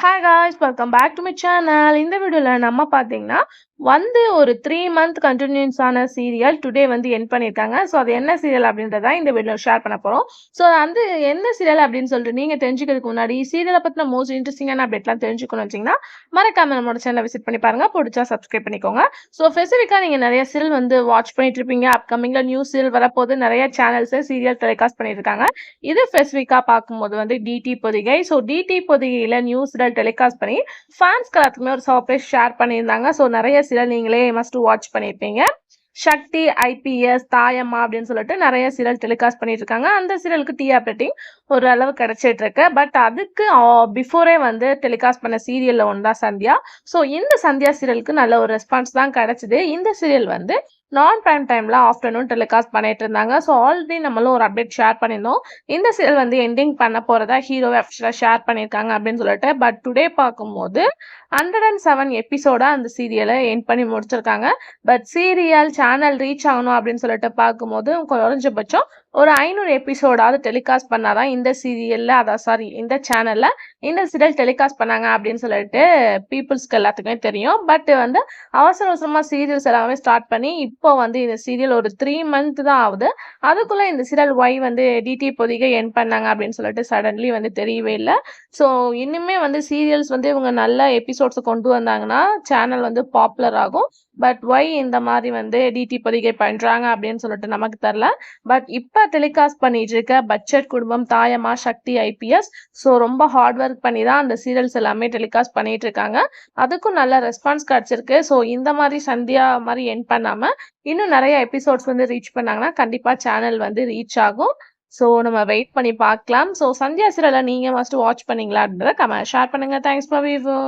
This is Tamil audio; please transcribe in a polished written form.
Hi guys, welcome back to my channel. இந்த வீடியோவில் நம்ம பார்த்தீங்கன்னா ஒரு 3 மந்த் கண்டினியூஸான சீரியல் டுடே எண்ட் பண்ணியிருக்காங்க. ஸோ அது என்ன சீரியல் அப்படின்றத இந்த வீடியோவில் ஷேர் பண்ண போகிறோம். ஸோ அந்த என்ன சீரியல் அப்படின்னு சொல்லிட்டு நீங்கள் தெரிஞ்சுக்கிறதுக்கு முன்னாடி சீரியலை பற்றின மோஸ்ட் இன்ட்ரெஸ்டிங்கான அப்டேட்லாம் தெரிஞ்சுக்கணும் வச்சிங்கன்னா மறக்காம நம்மளோட சேனலை விசிட் பண்ணி பாருங்க. பிடிச்சா சப்ஸ்கிரைப் பண்ணிக்கோங்க. ஸோ ஸ்பெசிஃபிக்காக நீங்கள் நிறைய சீரியல் வாட்ச் பண்ணிட்டு இருப்பீங்க. அப்கமிங்கில் நியூ சீரியல் வரப்போது நிறைய சேனல்ஸை சீரியல் டெலிகாஸ்ட் பண்ணியிருக்காங்க. இது ஸ்பெசிஃபிக்காக பார்க்கும்போது டிடி பொதிகை. ஸோ டிடி பொதிகையில் நியூ சீரியல் டெலிகாஸ்ட் பண்ணி ஃபேன்ஸ்க்கு எல்லாத்துக்குமே ஒரு சர்ப்ரைஸ் ஷேர் பண்ணியிருந்தாங்க. ஸோ நிறைய சீரியல் நீங்களே மஸ்ட் வாட்ச் பண்ணியிருப்பீங்க. சக்தி, ஐபிஎஸ், தாயம்மா அப்படின்னு சொல்லிட்டு நிறைய சீரியல் டெலிகாஸ்ட் பண்ணிட்டு இருக்காங்க. அந்த சீரியலுக்கு டிஆர் ரேட்டிங் ஒரு அளவு கிடைச்சிட்டு இருக்கு. பட் அதுக்கு பிஃபோரே டெலிகாஸ்ட் பண்ண சீரியல்ல ஒன்றுதான் சந்தியா. ஸோ இந்த சந்தியா சீரியலுக்கு நல்ல ஒரு ரெஸ்பான்ஸ் தான் கிடைச்சிது. இந்த சீரியல் நான் பிரைம் டைம்ல ஆஃப்டர்நூன் டெலிகாஸ்ட் பண்ணிட்டு இருந்தாங்க. ஸோ ஆல்ரெடி நம்மளும் ஒரு அப்டேட் ஷேர் பண்ணியிருந்தோம். இந்த சீரியல் எண்டிங் பண்ண போறதா ஹீரோவை அஃபிஷியலாக ஷேர் பண்ணியிருக்காங்க அப்படின்னு சொல்லிட்டு. பட் டுடே பார்க்கும்போது 107 எபிசோடா அந்த சீரியலை எண்ட் பண்ணி முடிச்சிருக்காங்க. பட் சீரியல் சேனல் ரீச் ஆகணும் அப்படின்னு சொல்லிட்டு பார்க்கும்போது குறைஞ்சபட்சம் ஒரு 500 எபிசோடாவது டெலிகாஸ்ட் பண்ணாதான் இந்த சீரியல்ல இந்த சேனல்ல இந்த சீரியல் டெலிகாஸ்ட் பண்ணாங்க அப்படின்னு சொல்லிட்டு பீப்புள்ஸ்க்கு எல்லாத்துக்குமே தெரியும். பட் அவசர அவசரமா சீரியல்ஸ் எல்லாமே ஸ்டார்ட் பண்ணி இப்போ இந்த சீரியல் ஒரு 3 மந்த் தான் ஆகுது. அதுக்குள்ள இந்த serial why DD Podhigai end பண்ணாங்க அப்படின்னு சொல்லிட்டு சடன்லி தெரியவே இல்லை. ஸோ இன்னுமே சீரியல்ஸ் இவங்க நல்ல எபிசோட்ஸ் கொண்டு வந்தாங்கன்னா சேனல் பாப்புலர் ஆகும். பட் ஒய் இந்த மாதிரி டிடி பொதிகை பண்றாங்க அப்படின்னு சொல்லிட்டு நமக்கு தெரியல. பட் இப்ப டெலிகாஸ்ட் பண்ணிட்டு இருக்க பட்ஜெட் குடும்பம், தாயம்மா, சக்தி, ஐபிஎஸ் ஸோ ரொம்ப ஹார்ட் ஒர்க் பண்ணி தான் அந்த சீரியல்ஸ் எல்லாமே டெலிகாஸ்ட் பண்ணிட்டு இருக்காங்க. அதுக்கும் நல்ல ரெஸ்பான்ஸ் கிடைச்சிருக்கு. ஸோ இந்த மாதிரி சந்தியா மாதிரி எண்ட் பண்ணாம இன்னும் நிறைய எபிசோட்ஸ் ரீச் பண்ணாங்கன்னா கண்டிப்பா சேனல் ரீச் ஆகும். ஸோ நம்ம வெயிட் பண்ணி பார்க்கலாம். ஸோ சந்தியா சீரியலை நீங்க மஸ்ட் வாட்ச் பண்ணீங்களா அப்படின்றத கமெண்ட் ஷேர் பண்ணுங்க. Thanks for view.